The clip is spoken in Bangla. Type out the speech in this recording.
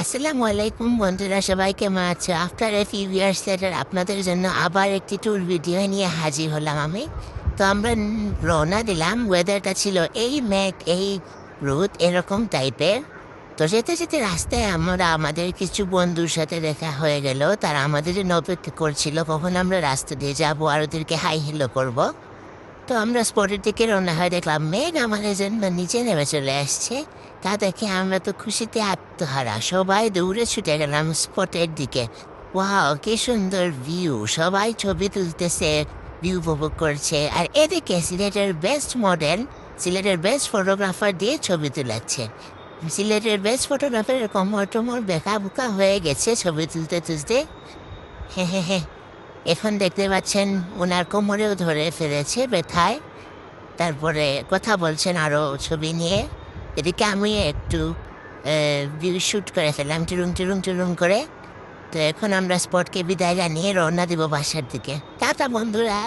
আসসালামু আলাইকুম বন্ধুরা, সবাই কেমন আছো? After a few years later আপনাদের জন্য আবার একটি ট্যুর ভিডিও নিয়ে হাজির হলাম আমি। তো আমরা রওনা দিলাম। ওয়েদারটা ছিল এই মেঘ, এই রোদ, এরকম টাইপের। তো যেতে যেতে রাস্তায় আমরা আমাদের কিছু বন্ধুর সাথে দেখা হয়ে গেল। তারা আমাদের জন্য অপেক্ষা করছিল কখন আমরা রাস্তা দিয়ে যাবো আর ওদেরকে হাই হেলো করবো। তো আমরা স্পটের দিকে রওনা হয়ে দেখলাম মেঘ আমাদের জন্য নিচে নেমে চলে আসছে। তা দেখে আমরা তো খুশিতে আত্মহারা, সবাই দৌড়ে ছুটে গেলাম স্পটের দিকে। ওয়াও, কি সুন্দর ভিউ! সবাই ছবি তুলতেছে, ভিউ উপভোগ করছে। আর এদিকে সিলেটের বেস্ট মডেল, সিলেটের বেস্ট ফটোগ্রাফার দিয়ে ছবি তুলাচ্ছে। সিলেটের বেস্ট ফটোগ্রাফার কোমর টোমর বেঁকা বুকা হয়ে গেছে ছবি তুলতে তুলতে। হ্যাঁ হ্যাঁ হ্যাঁ, এখন দেখতে পাচ্ছেন ওনার কোমরেও ধরে ফেলেছে ব্যথায়। তারপরে কথা বলছেন আরও ছবি নিয়ে। এদিকে আমি একটু ভিউ শ্যুট করে ফেললাম টুরুং টুরুং টুরুং করে। তো এখন আমরা স্পটকে বিদায় জানিয়ে রওনা দিব বাসার দিকে। টাটা বন্ধুরা।